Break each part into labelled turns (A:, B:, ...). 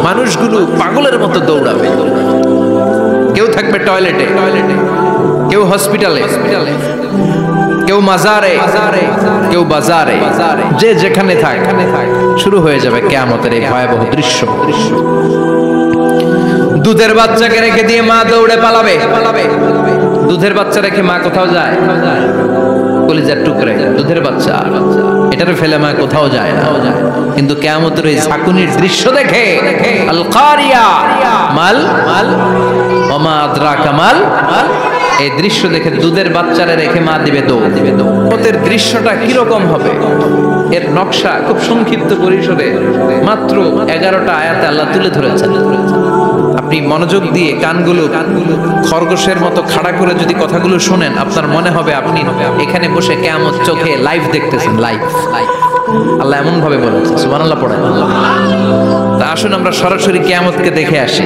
A: মানুষগুলো পাগলের মতো দৌড়াবে। কেউ থাকবে টয়লেটে, কেউ হসপিটালে, কেউ মাজারে, কেউ বাজারে, যে যেখানে থাক শুরু হয়ে যাবে কিয়ামতের এই ভয়াবহ দৃশ্য। দুধের বাচ্চাকে রেখে দিয়ে মা দৌড়ে পালাবে। দুধের বাচ্চা রেখে মা কোথাও যায়? কলিজার টুকরে দুধের বাচ্চা, এটারে ফেলে মা কোথাও যায় না। কিন্তু কিয়ামতের এই ঝাঁকুনির দৃশ্য দেখে আল কারিয়া মাল ওয়া মা আদরাকা মাল, এই দৃশ্য দেখে দুধের বাচ্চারে রেখে মা দিবে দৌড়। কিয়ামতের দৃশ্যটা কিরকম হবে এর নকশা খুব সংক্ষিপ্ত পরিসরে মাত্র 11টা আয়াতে আল্লাহ তুলে ধরেছেন। আপনি মনোযোগ দিয়ে কানগুলো খরগোশের মতো খাড়া করে যদি কথাগুলো শোনেন, আপনার মনে হবে আপনি এখানে বসে কিয়ামত চোখে লাইভ দেখতেছেন। লাইভ আল্লাহ এমন ভাবে বলেছে, সুবহানাল্লাহ পড়েন। তা আসুন আমরা সরাসরি কিয়ামতকে দেখে আসি।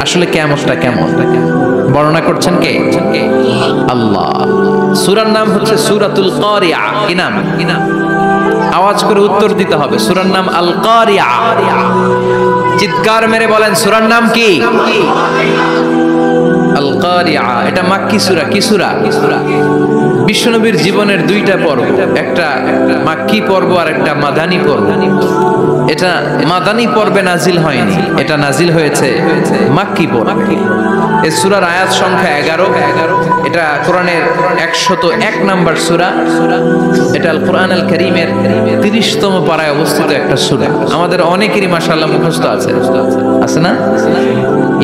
A: আসলে কিয়ামতটা কেমন বর্ণনা করছেন কে? আল্লাহ। সূরার নাম হচ্ছে সূরাতুল কারিয়া। কি নাম? আওয়াজ করে উত্তর দিতে হবে। সূরার নাম আল কারিয়া। চিৎকার মেরে বলেন সূরার নাম কি? আল কারিয়া। এটা মাক্কি সূরা। কি সূরা? বিশ্বনবীর জীবনের দুইটা পর্ব, একটা মাক্কি পর্ব আর একটা মাদানী পর্ব। এটা মাদানী পর্বে নাজিল হয়নি, এটা নাজিল হয়েছে মাক্কি পর্বে। এই সূরার আয়াত সংখ্যা 11। এটা কোরআনের 101 নম্বর সূরা। এটা আল কোরআন আল কারীমের 30তম পারায় অবস্থিত একটা সূরা। আমাদের অনেকেরই মাশাআল্লাহ মুখস্থ আছে না?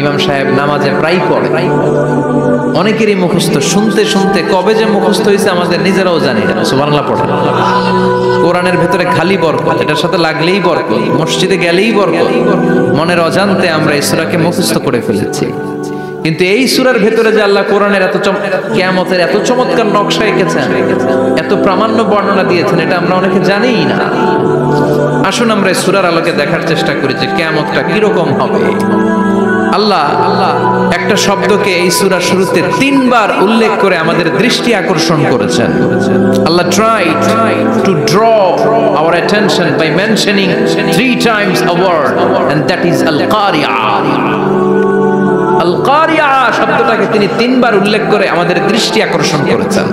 A: ইমাম সাহেব নামাজে প্রায় পড়ে, অনেকেরই মুখস্থ। শুনতে শুনতে কবে যে মুখস্থ হয়েছে আমাদের নিজেরাও জানি না। সুবহানাল্লাহ পড়ে। কোরআনের ভেতরে খালি বরকত, এটার সাথে লাগলেই বরকত, মসজিদে গেলেই বরকত। মনের অজান্তে আমরা এই সূরাকে মুখস্থ করে ফেলেছি। কিন্তু এই সূরার ভেতরে যে আল্লাহ কোরআনের কিয়ামতের এত চমৎকার নকশা এঁকেছেন, এত প্রামাণ্য বর্ণনা দিয়েছেন, এটা আমরা অনেকে জানিই না। আসুন আমরা এই সূরার আলোকে দেখার চেষ্টা করি যে কিয়ামতটা কিরকম হবে। আল্লাহ একটা শব্দকে এই সূরার শুরুতে 3 বার উল্লেখ করে আমাদের দৃষ্টি আকর্ষণ করেছেন। আল্লাহ tried to draw our attention by mentioning 3 times a word, and that is al-qari'a. আল-কারিয়া শব্দটাকে তিনি 3 বার উল্লেখ করে আমাদের দৃষ্টি আকর্ষণ করেছেন।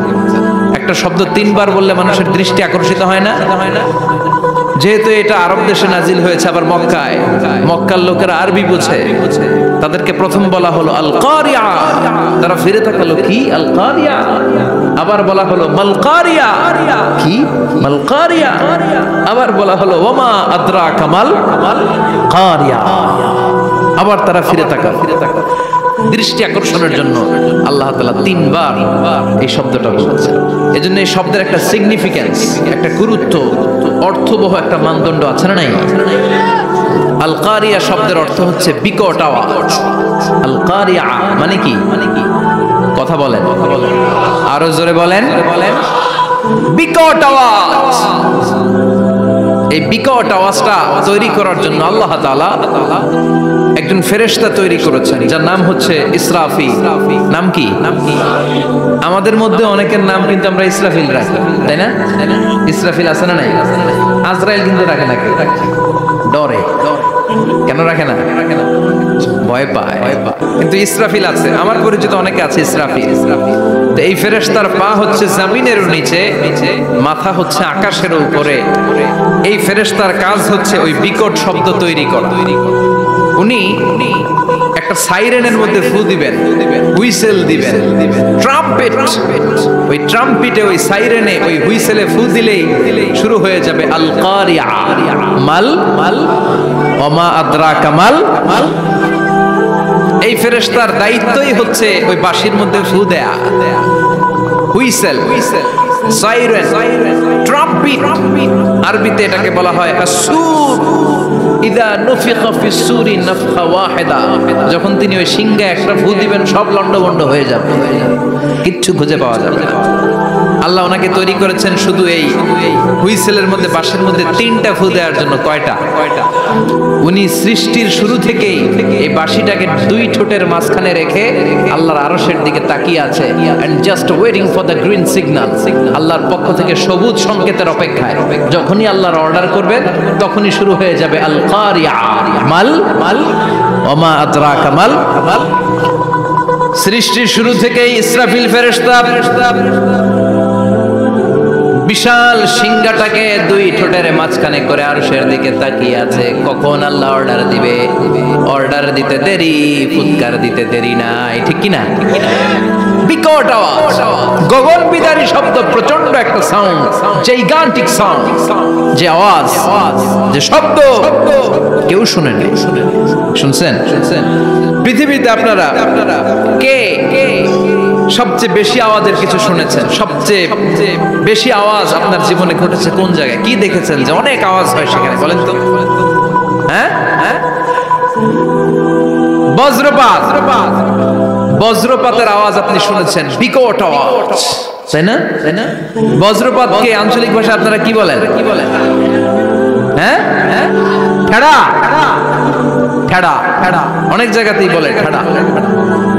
A: একটা শব্দ 3 বার বললে মানুষের দৃষ্টি আকর্ষিত হয় না? যেহেতু এটা আরব দেশে নাজিল হয়েছে, আবার মক্কায়, মক্কার লোকেরা আরবি বুঝে, তাদেরকে প্রথম বলা হলো আল কারিয়া। তারা ফিরে তাকালো, কি আল কারিয়া? আবার বলা হলো মাল কারিয়া। কি মাল কারিয়া? আবার বলা হলো ওমা আদরাকা মাল কারিয়া। আবার তারা ফিরে তাকালো। দৃষ্টি আকর্ষণের জন্য আল্লাহ তাআলা 3 বার এই শব্দটা বলেছেন। এজন্য এই শব্দের একটা সিগনিফিকেন্স, একটা গুরুত্ব, অর্থবহ একটা মানদণ্ড আছে না নাই? আল কারিয়া শব্দের অর্থ হচ্ছে বিকট আওয়াজ। আল কারিয়া মানে কি? কথা বলেন, আরো জোরে বলেন। বিকট আওয়াজ। এই বিকট আওয়াজটা তৈরি করার জন্য আল্লাহ তাআলা একজন ফেরেশতা তৈরি করেছেন, যার নাম হচ্ছে ইসরাফিল। নাম কি? আমাদের মধ্যে অনেকের নাম কিন্তু আমরা ইসরাফিল রাখি, তাই না? ইসরাফিল আছে না নাই? আজরাইল কিন্তু রাখে না, কেউ ডরে। কেন রাখে না? ভয় পায়। কিন্তু ইসরাফিল আছে, আমার পরিচিত অনেকে আছে ইসরাফিল। তো এই ফেরেশতার পা হচ্ছে জমিনের নিচে, মাথা হচ্ছে আকাশের উপরে। এই ফেরেশতার কাজ হচ্ছে ওই বিকট শব্দ তৈরি করা। উনি একটা সাইরেনের মধ্যে ফু দিবেন, হুইসেল দিবেন, ট্রাম্পেট। ওই ট্রাম্পেটে, ওই সাইরেনে, ওই হুইসেলে ফু দিলেই শুরু হয়ে যাবে আল কারিয়া মাল ওয়া মা আদরাকা মাল। এই ফেরেশতার দায়িত্বই হচ্ছে ওই বাঁশির মধ্যে ফু দেয়া। হুইসেল, সাইরেন, ট্রাম্পেট, আরবিতে এটাকে বলা হয় আসুর। ইদা নুফিখা ফিস সূরি নাফখা ওয়াহিদা, যখন তিনি ওই সিংহে একটা ফু দিবেন, সব লন্ডভন্ড হয়ে যাবে, কিচ্ছু খুঁজে পাওয়া যাবে না। আল্লাহ ওনাকে তৈরি করেছেন শুধু এই হুইসেলের মধ্যে, বাঁশের মধ্যে 3টা ফু দেওয়ার জন্য। কয়টা? উনি সৃষ্টির শুরু থেকেই এই বাঁশিটাকে 2 ঠোঁটের মাঝখানে রেখে আল্লাহর আরশের দিকে তাকিয়ে আছে, and just waiting for the green signal. আল্লাহর পক্ষ থেকে সবুজ সংকেতের অপেক্ষায়। যখনই আল্লাহর অর্ডার করবেন তখনই শুরু হয়ে যাবে আল কারিয়া, মাল মাল ওমা আদরাকা মাল মাল। সৃষ্টির শুরু থেকেই ইসরাফিল ফেরেশতা বিশাল সিংহাটাকে 2 ঠোঁটের মাঝখানে করে আরশের দিকে তাকিয়ে আছে, কখন আল্লাহ অর্ডার দিবে। অর্ডার দিতে দেরি, ফুৎকার দিতে দেরি নাই, ঠিক কি না? বিকট আওয়াজ, গগন বিদারী শব্দ, প্রচন্ড একটা সাউন্ড, জাইগান্টিক সাউন্ড, যে আওয়াজ, যে শব্দ কেউ শুনেনি। শুনছেন? পৃথিবীতে আপনারা কে সবচেয়ে বেশি আওয়াজের কিছু শুনেছেন? সবচেয়ে বেশি আওয়াজ আপনার জীবনে ঘটেছে কোন জায়গায়? কি দেখেছেন যে অনেক আওয়াজ হয় সেখানে? বলেন তো। হ্যাঁ, বজ্রপাত। বজ্রপাতের আওয়াজ আপনি শুনেছেন, বিকট আওয়াজ, তাই না? বজ্রপাতকে আঞ্চলিক ভাষা আপনারা কি বলেন? হ্যাঁ, ঠেড়া। ঠেড়া, ঠেড়া অনেক জায়গাতেই বলে ঠেড়া।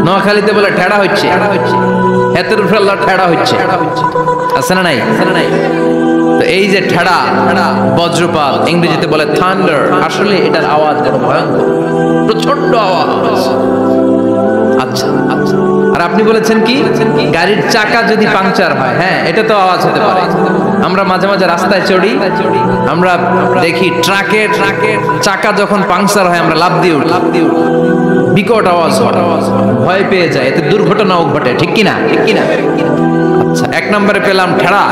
A: নোয়াখালীতে বলে ঠেড়া হচ্ছে, হাতের উপরে আল্লাহ ঠেড়া হচ্ছে, আছে না নাই? তো এই যে ঠেড়া, বজ্রপাত, ইংরেজিতে বলে থান্ডার, আসলে এটার আওয়াজ বড় ভয়ঙ্কর, প্রচন্ড আওয়াজ। আচ্ছা, আর আপনি বলেছেন কি, গাড়ির চাকা যদি পাংচার হয়, হ্যাঁ এটা তো আওয়াজ হতে পারে। আমরা মাঝে মাঝে রাস্তায় চড়ি, আমরা দেখি ট্রাকের চাকা যখন পাংচার হয় আমরা লাফ দিয়ে উঠি, বিকট আওয়াজ, ভয় পেয়ে যায়, এতে দুর্ঘটনাও ঘটে, ঠিক কিনা? আচ্ছা, 1 নম্বরে পেলাম ঠেড়া,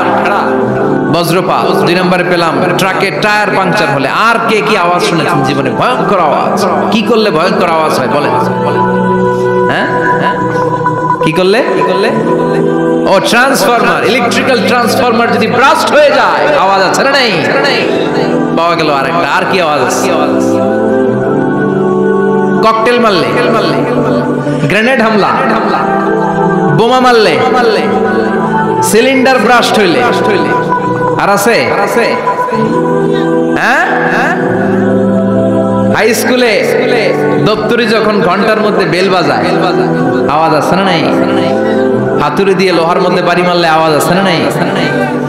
A: বজ্রপাত। 2 নম্বরে পেলাম ট্রাকের টায়ার পাংচার হলে। আর কে কি আওয়াজ শুনেছেন জীবনে? ভয়ঙ্কর আওয়াজ। কি করলে ভয়ঙ্কর আওয়াজ হয় বলেন? হ্যাঁ, কি করলে? ও ট্রান্সফরমার, ইলেকট্রিক্যাল ট্রান্সফরমার যদি ব্রাস্ট হয়ে যায় আওয়াজ আছে না নাই? পাওয়া গেল আরেকটা। আর কি আওয়াজ আছে? ককটেল মারলে, গ্রেনেড হামলা, বোমা মারলে, সিলিন্ডার ব্রাস্ট হইলে। আর আছে? হ্যাঁ, হাই স্কুলে দপ্তরি যখন ঘন্টার মধ্যে বেল বাজায় আওয়াজ আছে না নাই? হাতুড়ি দিয়ে লোহার মধ্যে বাড়ি মারলে আওয়াজ আছে না নাই?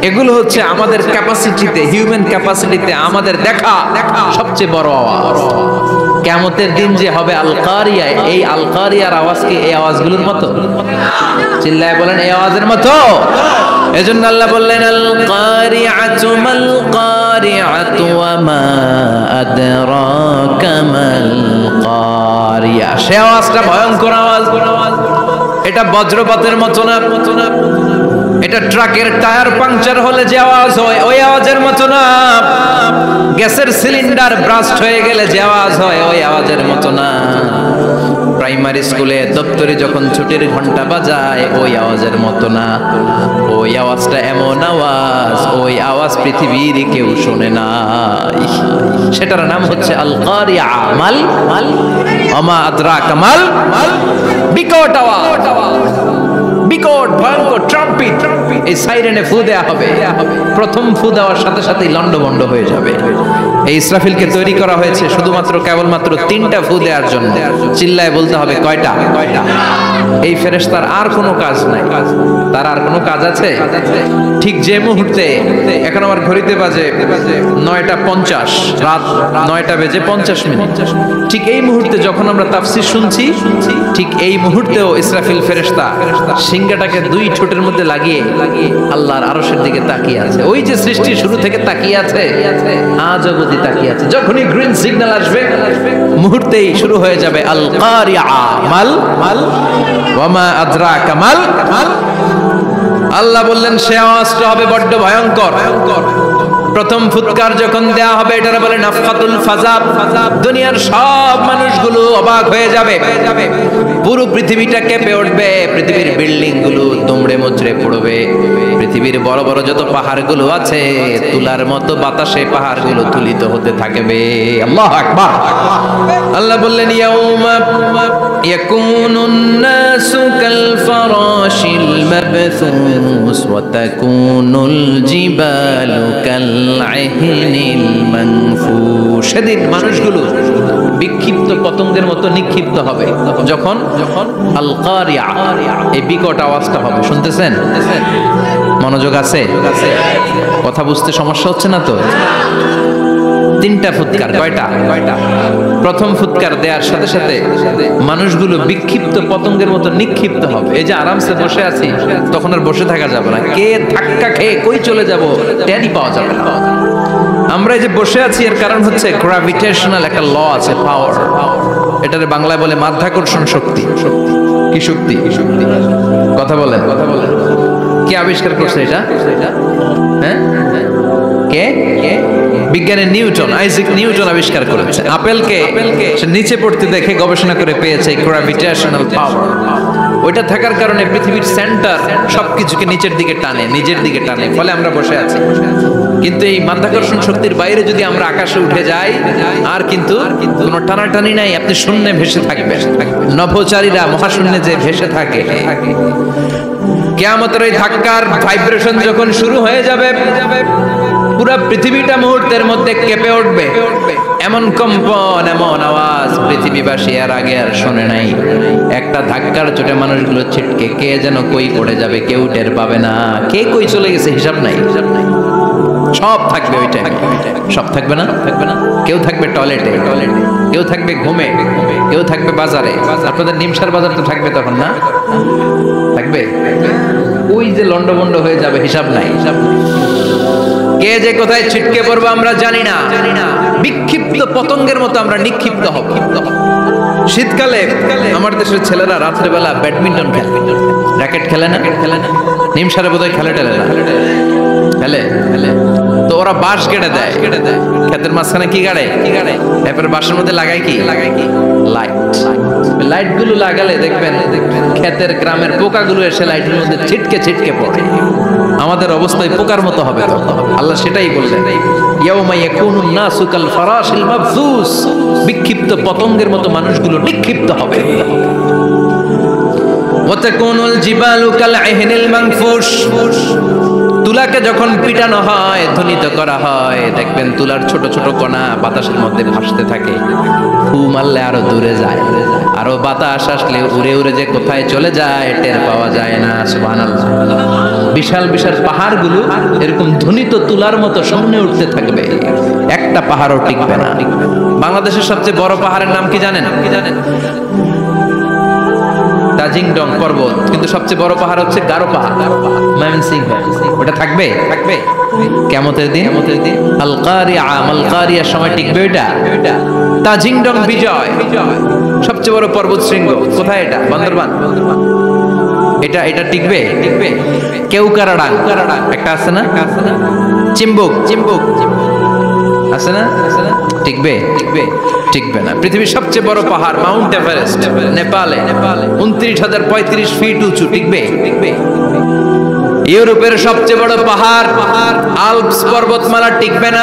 A: এগুলো হচ্ছে আমাদের ক্যাপাসিটিতে, হিউম্যান ক্যাপাসিটিতে আমাদের দেখা সবচেয়ে বড় আওয়াজ। কিয়ামতের দিন যে হবে আল কারিয়া, এই আল কারিয়ার আওয়াজ কি এই আওয়াজগুলোর মতো? চিল্লায় বলেন, এই আওয়াজের মতো। এজন্য আল্লাহ বললেন আল কারিআতু মাল কারিআতু ওয়া মা আদরাকা মাল কারিয়া। সে আওয়াজটা ভয়ঙ্কর আওয়াজ। এটা বজ্রপাতের মতো না, এটা ট্রাকের টায়ার পাংচার হলে যে আওয়াজ হয় ওই আওয়াজের মতো না, গ্যাসের সিলিন্ডার ব্রাস্ট হয়ে গেলে যে আওয়াজ হয় ওই আওয়াজের মতো না, প্রাইমারি স্কুলে দপ্তরে যখন ছুটির ঘন্টা বাজায় ওই আওয়াজের মতো না। ওই আওয়াজটা এমন আওয়াজ, ওই আওয়াজ পৃথিবীর কেউ শোনে নাই। সেটার নাম হচ্ছে আল কারিয়া, মাল ওমা আদরাকা মাল, বিকট আওয়াজ, বিকট ভয়ঙ্কর ট্রাম্পিট। এই সাইরেনে ফু দেয়া হবে, প্রথম ফু দেওয়ার সাথে সাথেই লন্ডভন্ড হয়ে যাবে। এই ইসরাফিলকে তৈরি করা হয়েছে শুধুমাত্র কেবলমাত্র 3টা ফু দেওয়ার জন্য। চিল্লায় বলতে হবে কয়টা? এই ফেরেশতার আর কোনো কাজ নাই। তার আর কোনো কাজ আছে? ঠিক যে মুহূর্তে, এখন আমার ঘড়িতে বাজে 9:50, রাত 9:50, ঠিক এই মুহূর্তে যখন আমরা তাফসীর শুনছি, ঠিক এই মুহূর্তেও ইসরাফিল ফেরেশতা সিংহাটাকে 2 ঠোঁটের মধ্যে লাগিয়ে আল্লাহর আরশের দিকে তাকিয়ে আছে। ওই যে সৃষ্টি শুরু থেকে তাকিয়ে আছে, আজ অবধি তাকিয়ে আছে। যখনই গ্রিন সিগন্যাল আসবে মুহূর্তেই শুরু হয়ে যাবে আল কারিয়া, মাল ওয়া মা আদরাকা মাল। আল্লাহ বললেন সে আওয়াজটা হবে বড্ড ভয়ঙ্কর। প্রথম ফুৎকার যখন দেয়া হবে এটারে বলে নাফখাতুল ফাজাব। দুনিয়ার সব মানুষগুলো অবাক হয়ে যাবে, পুরো পৃথিবীটা কেঁপে উঠবে, পৃথিবীর বিল্ডিং গুলো দুমড়ে মুচড়ে পড়বে, পৃথিবীর বড় বড় যত পাহাড়গুলো আছে তুলার মতো বাতাসে পাহাড়গুলো তুলিত হতে থাকবে। আল্লাহু আকবার। আল্লাহ বললেন ইয়াউমা ইয়াকুনুন নাসু কাল ফারাশিল মাবথুস ওয়া তাকুনুল জিবালু কাল ইহনিল মানফুশ। সেদিন মানুষগুলো বিক্ষিপ্ত পতঙ্গের মতো নিক্ষিপ্ত হবে। যখন আল কারিয়া, এই বিকট আওয়াজটা হবে, শুনতেছেন? মনোযোগ আছে? কথা বুঝতে সমস্যা হচ্ছে না তো? তিনটা ফুৎকার। কয়টা? প্রথম ফুৎকার দেওয়ার সাথে সাথে মানুষগুলো বিক্ষিপ্ত পতঙ্গের মতো নিক্ষিপ্ত হবে। এই যে আরামসে বসে আছি, তখন আর বসে থাকা যাবে না। কে ধাক্কা খেয়ে কই চলে যাব টেরই পাওয়া যাবে না। আমরা এই যে বসে আছি এর কারণ হচ্ছে গ্র্যাভিটেশনাল একটা ল আছে, পাওয়ার। এটার বাংলায় বলে মাধ্যাকর্ষণ শক্তি। কি শক্তি? কথা বলেন। কে আবিষ্কার করছে এটা? হ্যাঁ, কে? বিজ্ঞানী নিউটন, আইজাক নিউটন আবিষ্কার করেছে। আপেলকে সে নিচে পড়তে দেখে গবেষণা করে পেয়েছে গ্র্যাভিটেশনাল পাওয়ার। ওইটা থাকার কারণে পৃথিবীর সেন্টার সবকিছুকে নিচের দিকে টানে, নিজের দিকে টানে, ফলে আমরা বসে আছি। কিন্তু এই মাধ্যাকর্ষণ শক্তির বাইরে যদি আমরা আকাশে উঠে যাই, আর কিন্তু কোনো টানাটানি নাই, আপনি শূন্যে ভেসে থাকবেন। নভোচারীরা মহাশূন্যে যে ভেসে থাকে, কিয়ামতের এই ধাক্কার ভাইব্রেশন যখন শুরু হয়ে যাবে, পুরো পৃথিবীটা মুহূর্তের মধ্যে কেঁপে উঠবে। এমন কম্পন, এমন আওয়াজ পৃথিবীবাসী এর আগে আর শোনে নাই। একটা ধাক্কার চোটে মানুষগুলো ছিটকে কে যেন কই পড়ে যাবে, কেউ টের পাবে না। কে কই চলে গেছে হিসাব নাই। সব থাকবে ওই টাইমে, সব থাকবে না? কেউ থাকবে টয়লেটে, কেউ থাকবে ঘুমে, কেউ থাকবে বাজারে। আপনাদের নিমসার বাজার তো থাকবে তখন, না থাকবে? ওই যে লন্ডভন্ড হয়ে যাবে, হিসাব নাই। কে যে কোথায় ছিটকে পড়বো আমরা জানি না। বিক্ষিপ্ত পতঙ্গের মতো আমরা নিক্ষিপ্ত হব। শীতকালে আমার দেশের ছেলেরা রাত্রেবেলা ব্যাডমিন্টন খেলে, র্যাকেট খেলে না? নিমসারে বোধহয় খেলে টেলে না, খেলে। তো ওরা বাঁশ গেড়ে দেয়, ক্ষেতের মাঝখানে কি গাড়ে, এরপরে বাঁশের মধ্যে লাগায় কি, লাইট গুলো লাগালে দেখবেন ক্ষেতের গ্রামের পোকাগুলো এসে লাইটের মধ্যে ছিটকে পড়ে। আমাদের অবস্থায় পোকার মতো হবে। আল্লাহ সেটাই বললেন, ইয়াউমা ইয়াকুনুন নাসু কাল ফারাশিল মাবথুস। বিক্ষিপ্ত পতঙ্গের মতো মানুষগুলো নিক্ষিপ্ত হবে। ওয়া তাকুনুল জিবালু কাল ইহনিল মানফুশ। তুলাকে যখন পিটানো হয়, ধ্বনিত করা হয়, দেখবেন তুলার ছোট ছোট কণা বাতাসের মধ্যে ভাসতে থাকে। ফু মারলে আরো দূরে যায়, আরো বাতাস আসলে উড়ে উড়ে যে কোথায় চলে যায় টের পাওয়া যায় না। সুবহানাল্লাহ। বিশাল বিশাল পাহাড়গুলো এরকম ধ্বনিত তুলার মতো সামনে উঠতে থাকবে, একটা পাহাড়ও টিকবে না। বাংলাদেশের সবচেয়ে বড় পাহাড়ের নাম কি জানেন? তাজিংডং পর্বত। কিন্তু সবচেয়ে বড় পাহাড় হচ্ছে গারো পাহাড়, ময়মনসিংহ। ওটা থাকবে কিয়ামতের দিন। আল কারিয়া, আল কারিয়ার সময় টিকবে ওইটা। তাজিংডং বিজয়, সবচেয়ে বড় পর্বত শৃঙ্গ। কোথায় এটা? বান্দরবান। এটা টিকবে? কেউকারাডাং একটা আছে না? চিম্বুক আছে না? টিকবে না। পৃথিবীর সবচেয়ে বড় পাহাড় মাউন্ট এভারেস্ট, নেপালে 29,035 ফিট উঁচু। টিকবে? ইউরোপের সবচেয়ে বড় পাহাড় আল্পস পর্বতমালা টিকবে না।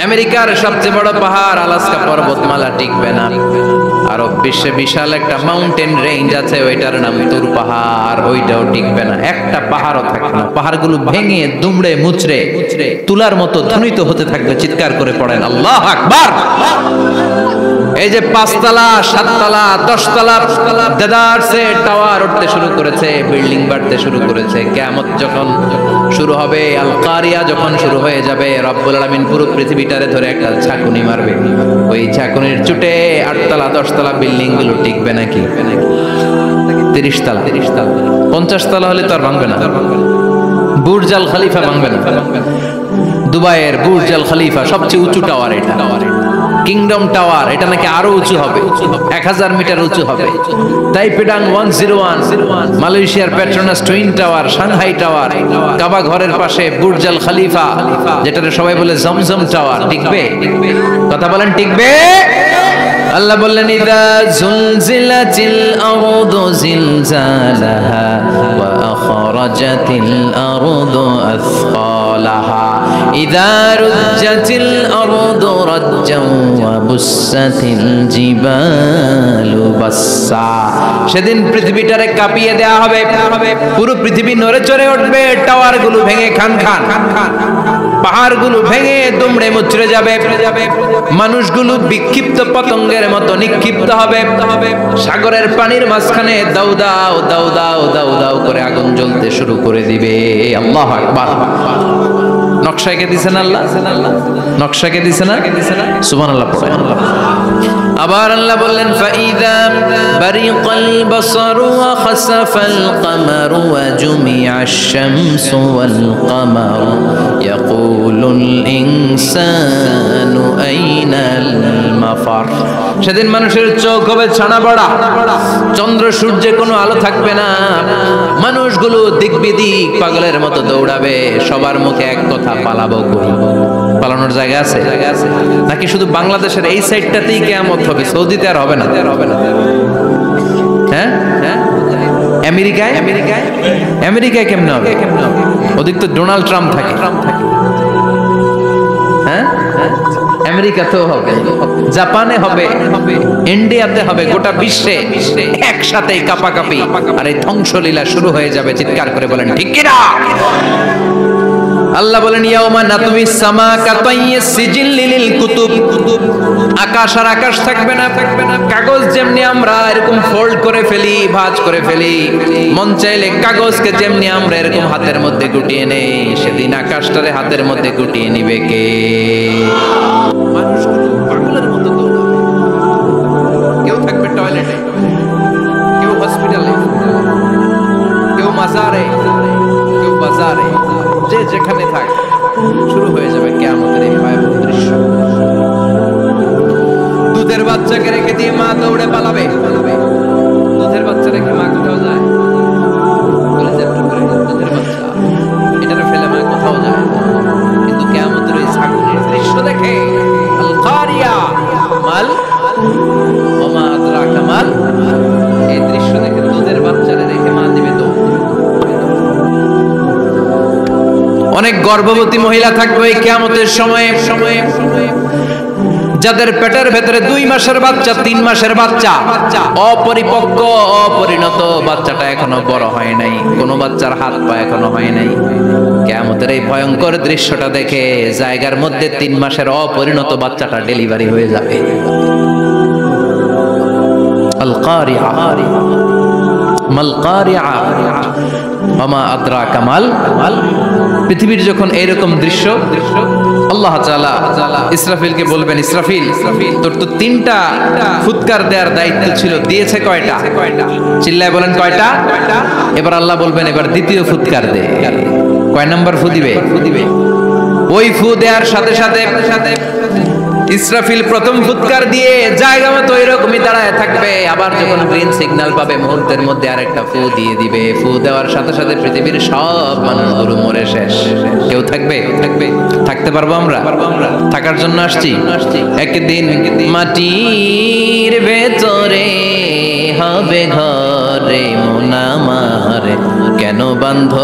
A: আমেরিকার সবচেয়ে বড় পাহাড় আলাস্কা পর্বতমালা টিকবে না। আরব বিশ্বে বিশাল একটা মাউন্টেন রেঞ্জ আছে, ওইটার নাম তুর পাহাড়, ওইটাও টিকবে না। একটা পাহাড়ও থাকবে না। পাহাড়গুলো ভেঙে দুমড়ে মুচড়ে তুলার মতো ধ্বনিত হতে থাকবে। চিৎকার করে পড়েন আল্লাহু আকবার। এই যে 5 তলা, 7 তলা, 10 তলা দেদারসে টাওয়ার উঠতে শুরু করেছে, বিল্ডিং বাড়তে শুরু করেছে। কিয়ামত যখন শুরু হবে, আল কারিয়া যখন শুরু হয়ে যাবে, রব্বুল আলামিন পুরো পৃথিবীটারে ধরে একটা ঝাঁকুনি মারবে। ওই ঝাঁকুনির চুটে 8 তলা 10 তলা বিল্ডিং গুলো টিকবে নাকি? 30 তলা 50 তলা হলে তো আর ভাঙবে না। বুর্জ আল খলিফা ভাঙবে না। দুবাইয়ের বুর্জ আল খলিফা সবচেয়ে উঁচু টাওয়ার এটা। কিংডম টাওয়ার, এটা নাকি আরো উঁচু হবে, 1000 মিটার উঁচু হবে। তাইপেডাং 101, মালয়েশিয়ার Petronas twin tower, Shanghai tower, Kaaba ঘরের পাশে বুর্জ আল খলিফা, যেটাকে সবাই বলে জমজম টাওয়ার। টিকবে? কথা বলেন, টিকবে? আল্লাহ বললেন, ইযা জুলজিলাতিল আরদু জিলজালাহা ওয়া আখরাজাতিল আরদু আসকালাহা ইযা রুজ্জাতিল আরদু রাজ্জান ওয়া বুসাতিল জিবালু বাসসা। সেদিন পৃথিবীটারে কাঁপিয়ে দেয়া হবে, পুরো পৃথিবী নড়ে চড়ে উঠবে, টাওয়ারগুলো ভেঙে খান খান, পাহাড়গুলো ভেঙে দুমড়ে মুচড়ে যাবে, মানুষগুলো বিক্ষিপ্ত পতঙ্গের মতো নিক্ষিপ্ত হবে, সাগরের পানির মাঝখানে দাউ দাউ দাউ দাউ দাউ দাউ করে আগুন জ্বলতে শুরু করে দিবে। আল্লাহু আকবার। নকশা কে দিছেন আল্লাহ? নকশা কে দিছেন না? সুবহানাল্লাহ পড়েন। আবার আল্লাহ বললেন ফাইদা বারিকাল বাসারু ওয়া খাসাফাল কামারু ওয়া জুমিআশ শামসু ওয়াল কামারু ইয়াকুলুল ইনসানু আইনাল মাফার। সেদিন মানুষের চোখ হবে ছানা বড়া, চন্দ্র সূর্যে কোনো আলো থাকবে না, মানুষগুলো দিক বিদিক পাগলের মতো দৌড়াবে, সবার মুখে এক কথা, পালাবো কই? পালানোর জায়গা আছে নাকি শুধু বাংলাদেশের এই সাইডটাতেই কিয়ামত হবে? সৌদিতে আর হবে না? হ্যাঁ, আমেরিকায় আমেরিকায় কেমনে হবে? ওদিক তো ডোনাল্ড ট্রাম্প থাকে। হ্যাঁ, আমেরিকাতেও হবে, জাপানে হবে, ইন্ডিয়াতে হবে, গোটা বিশ্বে একসাথে কাপাকাপি আর এই ধ্বংসলীলা শুরু হয়ে যাবে। চিৎকার করে বলেন ঠিক কিনা? আল্লাহ বলেন ইয়াউমা নাতমিস সামা কাতাইয়িস সিজিল লিল কুতুব। আকাশ আর আকাশ থাকবে না, কাগজ যেমনি আমরা এরকম ফোল্ড করে ফেলি, ভাঁজ করে ফেলি, মন চাইলে কাগজকে যেমনি আমরা এরকম হাতের মধ্যে গুটিয়ে নেই, সেদিন আকাশটারে হাতের মধ্যে গুটিয়ে নিবে কে? মানুষগুলো পাগলের মতো দৌড়াবে, কেউ থাকবে টয়লেটে, কেউ হসপিটালে, কেউ মাজারে, কেউ বাজারে, যে যেখানে থাক, শুরু হয়ে যাবে কিয়ামতের এই ভয়াবহ দৃশ্য। দুধের বাচ্চাকে রেখে দিয়ে মা দৌড়ে পালাবে। দুধের বাচ্চা রেখে মা কোথাও যায়? কলেজের টুকরে দুধের বাচ্চা, এটারে ফেলে মা কোথাও যায়। কিন্তু কিয়ামতের এই ছাগলের দৃশ্য দেখে আল কারিয়া মাল ওমা আদরাকা মাল, এই দৃশ্য দেখে দুধের বাচ্চারে রেখে মা দিবে দৌড়। অনেক গর্ভবতী মহিলা থাকবে এই কিয়ামতের সময়ে, যাদের পেটের ভেতরে 2 মাসের বাচ্চা, 3 মাসের বাচ্চা, অপরিপক্ক অপরিণত, বাচ্চাটা এখনো বড় হয় নাই, কোনো বাচ্চার হাত পা এখনো হয় নাই। কিয়ামতের এই ভয়ঙ্কর দৃশ্যটা দেখে জায়গার মধ্যে 3 মাসের অপরিণত বাচ্চাটা ডেলিভারি হয়ে যাবে। আল কারিআ মাল কারিআ ওমা আদরাকা মাল। পৃথিবীর যখন এইরকম দৃশ্য, আল্লাহ তাআলা ইসরাফিলকে বলবেন, ইসরাফিল তোর তো 3টা ফুৎকার দেওয়ার দায়িত্ব ছিল, দিয়েছে কয়টা? চিল্লায় বলেন কয়টা? এবার আল্লাহ বলবেন এবার দ্বিতীয় ফুৎকার দে। কয় নাম্বার ফু দিবে? ওই ফু দেওয়ার সাথে সাথে ইসরাফিল প্রথম ফুৎকার দিয়ে জায়গা মতো এরকমই দাঁড়ায় থাকবে, আবার যখন গ্রিন সিগন্যাল পাবে মুহূর্তের মধ্যে আরেকটা ফু দিয়ে দিবে। ফু দেওয়ার সাথে সাথে পৃথিবীর সব মানুষগুলো মরে শেষ। কেউ থাকবে? থাকতে পারবো আমরা? থাকার জন্য আসছি। একদিন মাটির ভেতরে হবে ঘরে মন আমার, কেন বান্ধ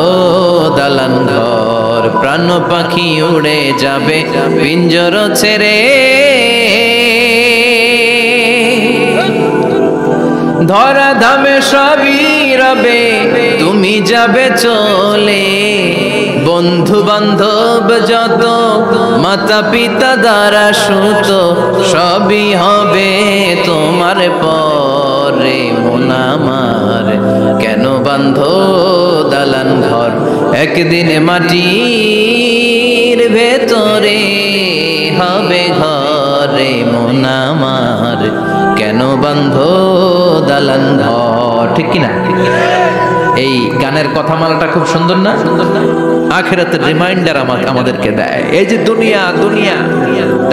A: দালান ঘর, প্রাণ পাখি উড়ে যাবে পিঞ্জর ছেড়ে, ধরা ধামে সবই রবে তুমি যাবে চলে, বন্ধু বান্ধব যত মাতা পিতা দ্বারা সুত সবই হবে তোমার পরে মন আমার, কেন বান্ধ দালান ঘর, একদিন মাটির ভেতরে হবে ঘরে মন আমার, কেন বান্ধ দালান ঘর। ঠিক কিনা? এই গানের কথামালাটা খুব সুন্দর না? আখিরাতের রিমাইন্ডার আমাদেরকে দেয়। এই যে দুনিয়া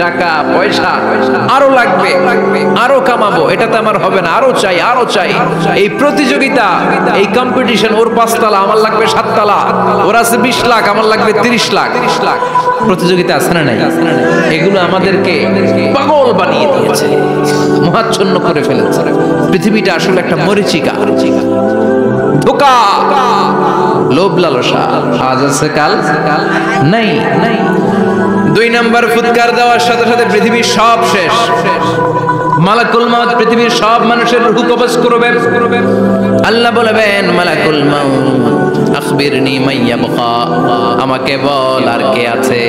A: টাকা পয়সা আরো লাগবে, আরো কামাবো, এটাতে আমার হবে না, আরো চাই আরো চাই। এই প্রতিযোগিতা, এই কম্পিটিশন, ওর 5 তলা আমার লাগবে 7 তলা, ওর আছে 20 লাখ আমার লাগবে 30 লাখ। প্রতিযোগিতা আছে না নাই? এগুলো আমাদেরকে পাগল বানিয়ে দিয়েছে, মোহাচ্ছন্ন করে ফেলেছে। পৃথিবীটা আসলে একটা মরীচিকা, ধোঁকা, লোভ লালসা, আজ আছে কাল নাই। 2 নাম্বার ফুৎকার দেওয়ার সাথে সাথে পৃথিবীর সব শেষ। মালাকুল মাউত পৃথিবীর সব মানুষের রূহ কবজ করবে। আল্লাহ বলবেন মালাকুল মাউত আখবিরনি মাইয়াবকা, আমাকে বল আর কে আছে।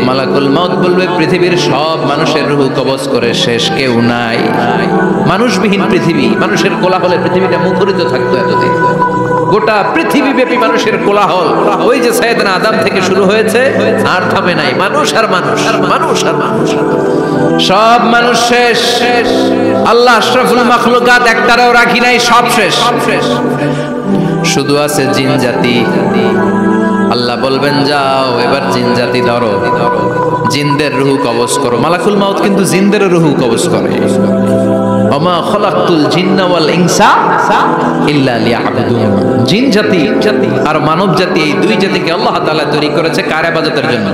A: মালাকুল মাউত বলবে পৃথিবীর সব মানুষের রূহ কবজ করে শেষ, কেউ নাই। মানুষবিহীন পৃথিবী, মানুষের কোলাহলে পৃথিবীটা মুখরিত থাকতো এতদিন। গোটা পৃথিবী ব্যাপী মানুষের কোলাহল, ওই যে সাইয়েদনা আদম থেকে শুরু হয়েছে আর থামে নাই। মানুষ আর মানুষ, মানুষ আর মানুষ, সব মানুষ শেষ। আল্লাহ আশরাফুল মাখলুকাত একটারও রাখি নাই, সব শেষ। শুধু আছে জিন জাতি। আল্লাহ বলবেন যাও এবার জিন জাতি ধরো, জিনদের রূহ কবজ করো। মালাকুল মাউত কিন্তু জিনদের রূহ কবজ করে। ওমা খলাকতুল জিন্না ওয়াল ইনসা ইল্লা লিয়াবুদুন। জিন জাতি আর মানব জাতি, এই দুই জাতিকে আল্লাহ তাআলা তৈরি করেছে কার ইবাদতের জন্য।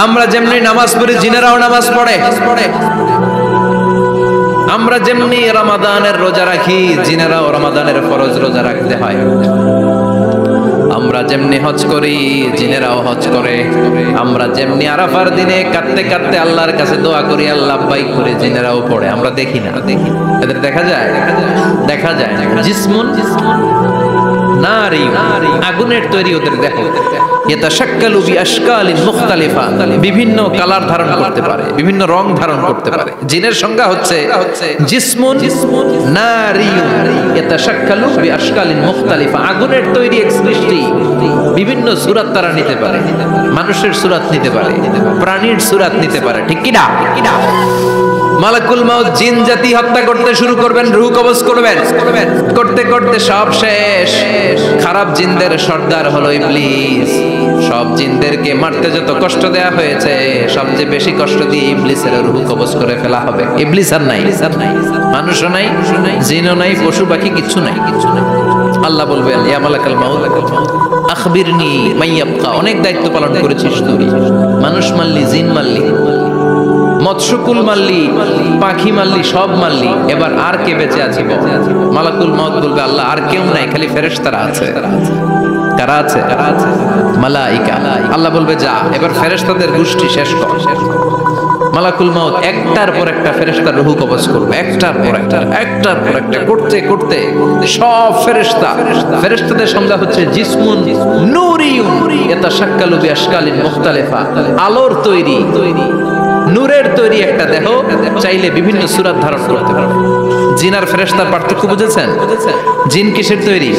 A: আমরা যেমনি নামাজ পড়ি, জিনেরাও নামাজ পড়ে। আমরা যেমনি রমাদানের রোজা রাখি, জিনেরাও রমাদানের ফরজ রোজা রাখতে হয়। আমরা যেমনি হজ করি, জিনেরাও হজ করে। আমরা যেমনি আরাফার দিনে কাঁদতে কাঁদতে আল্লাহর কাছে দোয়া করি, আল্লাহ লাব্বাইক করে, জিনেরাও পড়ে। আমরা দেখি না, এদের দেখা যায়? দেখা যায় না। জিসমুন নারী, আগুনের তৈরি ওদের দেহ। ইয়াতাশাক্কালু বিআশকালিন মুখতালিফা, বিভিন্ন কালার ধারণ করতে পারে, বিভিন্ন রং ধারণ করতে পারে। জিনের সংজ্ঞা হচ্ছে জিসমুন নারিয়ুন ইয়াতাশাক্কালু বিআশকালিন মুখতালিফা, আগুনের তৈরি এক সৃষ্টি। বিভিন্ন সূরত তারা নিতে পারে, মানুষের সূরত নিতে পারে, প্রাণীর সূরত নিতে পারে, ঠিক কি না? মালাকুল মাউত জিন জাতি হত্যা করতে শুরু করবেন, রূহ কবজ করবেন। করতে করতে সব শেষ। খারাপ জিনদের সর্দার হলো ইবলিস। সব জিনদেরকে মারতে যত কষ্ট দেয়া হয়েছে, সবচেয়ে বেশি কষ্ট দিয়ে ইবলিসের রূহ কবজ করে ফেলা হবে। ইবলিস আর নাই, মানুষও নাই, জিনও নাই, পশু পাখি কিচ্ছু নাই। আল্লাহ বলবেন ইয়া মালাকুল মাউত আখবিরনি মাইয়াবকা, অনেক দায়িত্ব পালন করেছিস তুই। মানুষ মারলি, জিন মারলি, মৎস্যকুল মারলি, পাখি মারলি, সব মারলি, এবার আর কে বেঁচে আছে? মালাকুল মাউত বলবে আল্লাহ আর কেউ নাই, খালি ফেরেশতারা আছে। কারা আছে? মালাইকা। আল্লাহ বলবে যা এবার ফেরেশতাদের গোষ্ঠী শেষ কর। মালাকুল মাউত একটার পর একটা ফেরেশতার রূহ কবজ করবে, একটার পর একটা, একটার পর একটা করতে করতে সব ফেরেশতা। ফেরেশতাদের সংজ্ঞা হচ্ছে জিসমুন নূরিয়ুন ইয়াতাশাক্কালু বিআশকালিন মুখতালিফা, আলোর তৈরি, নূরের তৈরি একটা দেহ, চাইলে বিভিন্ন সূরত ধারণ করতে পারে। জিন আর ফেরেশতার পার্থক্য বুঝেছেন? জিন কিসের তৈরি?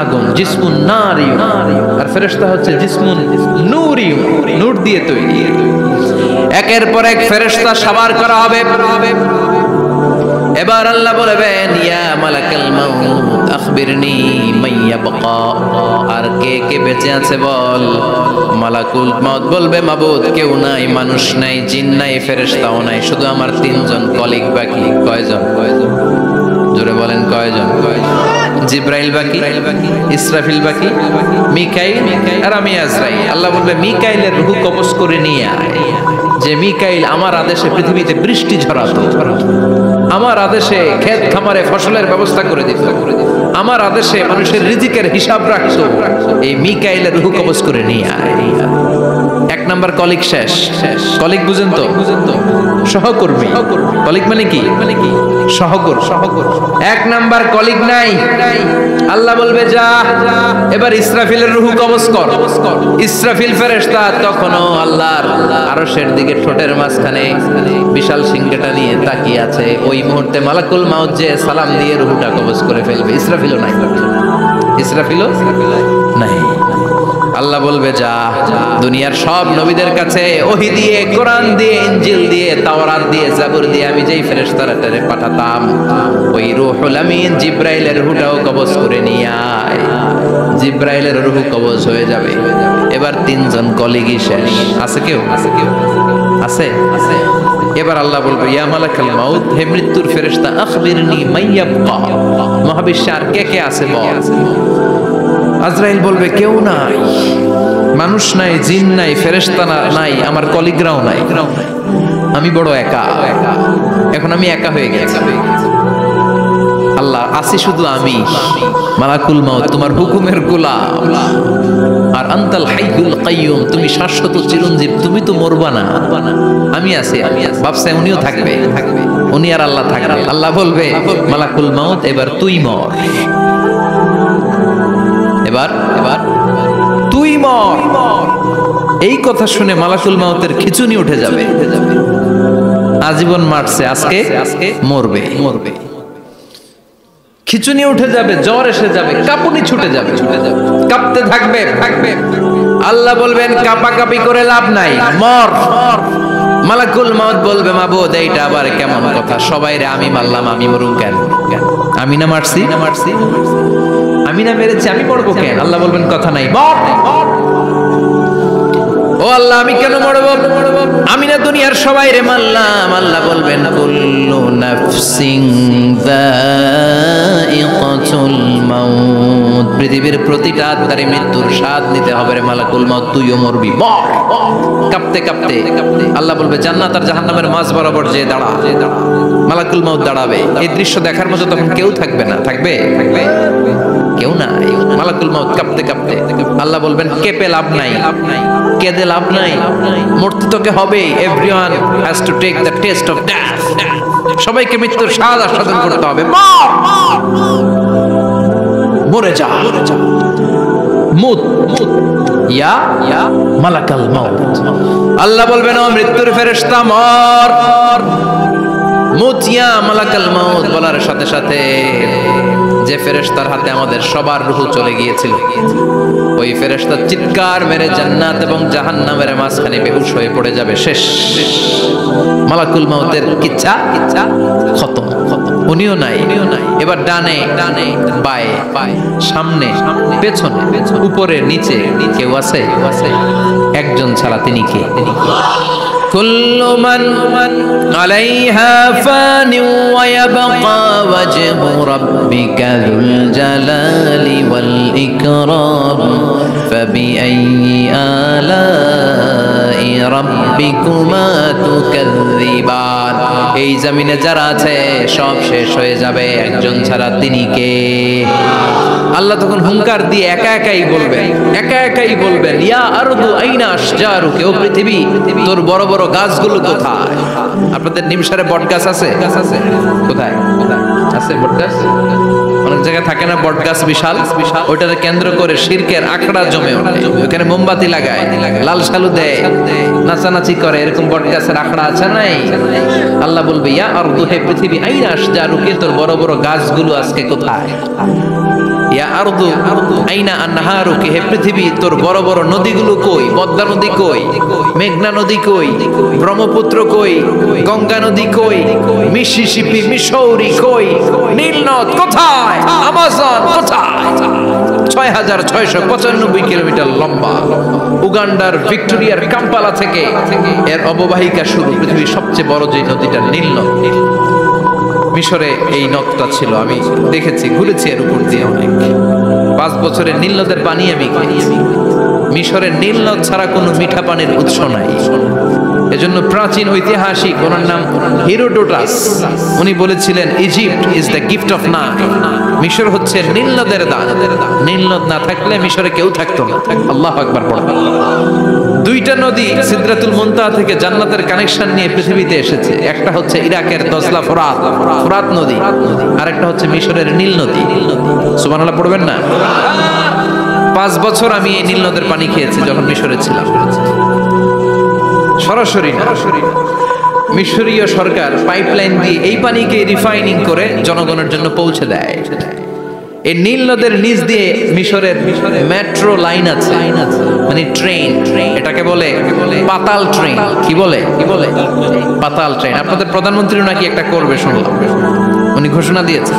A: আগুন, জিসমুন নারিয়ুন। আর ফেরেশতা হচ্ছে জিসমুন নূরিয়ুন, নূর দিয়ে তৈরি। একের পর এক ফেরেশতা সবার করা হবে। এবার আল্লাহ বলবেন ইয়া মালাকাল মাউত আখবিরনি মাইয়াবকা, আর কে কে বেঁচে আছে বল। মালাকুল মাউত বলবে মাবুদ কেউ নাই, মানুষ নাই, জিন নাই, ফেরেশতাও নাই, শুধু আমার 3 জন কলিগ বাকি। কয়জন? জোরে বলেন কয়জন? জিব্রাইল বাকি, ইসরাফিল বাকি, মিকাইল আর আমি আজরাইল। আল্লাহ বলবে মিকাইলের রূহ কবজ করে নিয়ে আয়। যে মিকাইল আমার আদেশে পৃথিবীতে বৃষ্টি ঝরাতো, আমার আদেশে ক্ষেত খামারে ফসলের ব্যবস্থা করে দিত, আমার আদেশে মানুষের রিজিকের হিসাব রাখতো, এই মিকাইলের রূহ কবজ করে নিয়ে আয়। 1 নাম্বার কলিগ শেষ। কলিগ বুঝেন তো? সহকর্মী। কলিগ মানে কি? সহকর্মী। 1 নাম্বার কলিগ নাই। আল্লাহ বলবে যা এবার ইসরাফিলের রূহ কবজ কর। ইসরাফিল ফেরেশতা তখনও আল্লাহর আরশের দিকে ঠোঁটের মাঝখানে বিশাল সিংহটা নিয়ে তাকিয়ে আছে। ওই মুহূর্তে মালাকুল মাউত যে সালাম দিয়ে রূহটা কবজ করে ফেলবে। ইসরাফিলও নাই, ইসরাফিলও নাই। আল্লাহ বলবে যা দুনিয়ার সব নবীদের কাছে ওহী দিয়ে, কোরআন দিয়ে, ইনজিল দিয়ে, তাওরাত দিয়ে, জাবুর দিয়ে আমি যেই ফেরেশতারে পাঠাতাম, ওই রূহুল আমিন জিব্রাইলের রূহটাও কবজ করে নিয়ে আয়। জিব্রাইলের রূহ কবজ হয়ে যাবে। এবার 3 জন কলিগই শেষ। আছে কেউ? আছে? এবার আল্লাহ বলবে ইয়া মালাকাল মাউত, হে মৃত্যুর ফেরেশতা আখবিরনি মাইয়াবকা, মহাবিশ্বে আর কে কে আছে বল। আজরাইল বলবে কেউ নাই, মানুষ নাই, জিন নাই, ফেরেশতা নাই, আমার কলিগরাও নাই, আমি বড় একা। এখন আমি একা হয়ে গেছি। আল্লাহ আল্লাহ আসি শুধু আমি, মালাকুল মাউত তোমার হুকুমের গোলাম, আর আনতাল হাইয়ুল কাইয়ুম তুমি শাশ্বত চিরঞ্জীব, তুমি তো মরবা না, আমি আছি। ভাবছে উনিও থাকবে, উনি আর আল্লাহ থাকবে। আল্লাহ বলবে মালাকুল মাউত এবার তুই মর, এবার তুই মর। এই কথা শুনে মালাকুল মাউতের খিচুনি উঠে যাবে। আজীবন মারছে, আজকে মরবে। খিচুনি উঠে যাবে, জ্বর এসে যাবে, কাঁপুনি ছুটে যাবে, কাঁপতে থাকবে। আল্লাহ বলবেন কাঁপাকাঁপি করে লাভ নাই, মর। মালাকুল মাউত বলবে মাবুদ এইটা আবার কেমন কথা, সবাই রে আমি মারলাম, আমি মরুম কেন? আমি না মারছি, আমি না মেরেছি, আমি মরবো কেন? আল্লাহ বলবেন কথা নাই, মর। ও আল্লাহ আমি কেন মরব? আমি না দুনিয়ার সবাই রে মারলাম। আল্লাহ বলবেন কুল্লু নাফসিন যায়িকাতুল মাউত, পৃথিবীর প্রতিটা আত্মারই মৃত্যুর স্বাদ নিতে হবে রে মালাকুল মাউত, তুইও মরবি, মর। কাঁপতে কাঁপতে আল্লাহ বলবে জান্নাত আর জাহান্নামের মাঝ বরাবর যে দাঁড়া। মালাকুল মাউত দাঁড়াবে, এই দৃশ্য দেখার মতো তখন কেউ থাকবে না, থাকবে কেউ নাই। মালাকুল মাউত কাঁপতে কাঁপতে আল্লাহ বলবেন কেঁপে লাভ নাই, কেঁদে লাভ নাই, মরতে তোকে হবে। Everyone has to take the test of death, সবাইকে মৃত্যুর স্বাদ আস্বাদন করতে হবে। মরে যা, মুত ইয়া মালাকাল মাউত। আল্লাহ বলবেন ও মৃত্যুর ফেরেশতা মর, মুত ইয়া মালাকাল মাউত। বলার সাথে সাথে যে ফেরেশতার হাতে আমাদের সবার রূহ চলে গিয়েছিল, ওই ফেরেশতা চিৎকার মেরে জান্নাত এবং জাহান্নামের মাঝখানে বেহুশ হয়ে পড়ে যাবে, শেষ। মালাকুল মাউতের কিচ্ছা খতম, উনিও নাই। এবার ডানে বায়ে, সামনে পেছনে, উপরে নিচে কেউ আছে? একজন ছাড়া, তিনি কে? কুল্লু মান আলাইহা ফানি ওয়া ইয়াবকা ওয়াজহু রাব্বিকা যুল জালালি ওয়াল ইকরাম ফাবিআইয়ি আলাই রাব্বিকুমা তুকাযযিবান। এই জমিনে যারা আছে সব শেষ হয়ে যাবে, একজন ছাড়া, তিনি কে? আল্লাহ তখন হুঙ্কার দিয়ে একা একাই বলবেন ইয়া আরদু আইনা আশজারুকা, ও পৃথিবী তোর বড় বড় গাছগুলো কোথায়? আপনাদের নিমসারে বট গাছ আছে? কোথায় আছে বট গাছ? অনেক জায়গায় থাকে না বট গাছ, বিশাল, ওইটাকে কেন্দ্র করে শিরকের আখড়া জমে ওঠে, ওখানে মোমবাতি লাগায়, লাল শালু দেয়, নাচানাচি করে, এরকম বট গাছের আখড়া আছে নাই? আল্লাহ বলবে ইয়া আরদু, হে পৃথিবী, আইনা আশজারুকা, তোর বড় বড় গাছগুলো আজকে কোথায়? ইয়া আরদু আইনা আনহারুকা, হে পৃথিবী তোর বড় বড় নদীগুলো কই? পদ্মা নদী কই? মেঘনা নদী কই? ব্রহ্মপুত্র কই? গঙ্গা নদী কই? মিসিসিপি, মিসৌরি কই? নীল নদ কোথায়? আমাজন কোথায়? 6695 কিলোমিটার লম্বা, উগান্ডার ভিক্টোরিয়ার কাম্পালা থেকে এর অববাহিকা শুরু। পৃথিবীর সবচেয়ে বড় যে নদীটা নীল নদ, মিশরে এই নদটা ছিল, আমি দেখেছি, ঘুরেছি এর উপর দিয়ে অনেক। 5 বছরের নীল নদের পানি আমি খেয়েছি। মিশরের নীল নদ ছাড়া কোনো মিঠা পানির উৎস নাই। এজন্য প্রাচীন ঐতিহাসিক, ওনার নাম হেরোডোটাস, উনি বলেছিলেন Egypt is the gift of Nile, মিশর হচ্ছে নীল নদের দান। নীল নদ না থাকলে মিশরে কেউ থাকতো না। আল্লাহু আকবার পড়বেন। 2টা নদী সিদরাতুল মুনতাহা থেকে জান্নাতের কানেকশন নিয়ে পৃথিবীতে এসেছে। একটা হচ্ছে ইরাকের দজলা ফোরাত নদী, আর একটা হচ্ছে মিশরের নীল নদী। সুবহানাল্লাহ পড়বেন না? 5 বছর আমি এই নীল নদের পানি খেয়েছি যখন মিশরে ছিলাম। সরাসরি না, মিশরীয় সরকার পাইপলাইন দিয়ে এই পানিকে রিফাইনিং করে জনগণের জন্য পৌঁছে দেয়। এই নীল নদের নিচ দিয়ে মিশরের মেট্রো লাইন আছে, মানে ট্রেন, এটাকে বলে পাতাল ট্রেন। কি বলে? পাতাল ট্রেন। আপনাদের প্রধানমন্ত্রী নাকি একটা করবে শুনলাম, উনি ঘোষণা দিয়েছেন।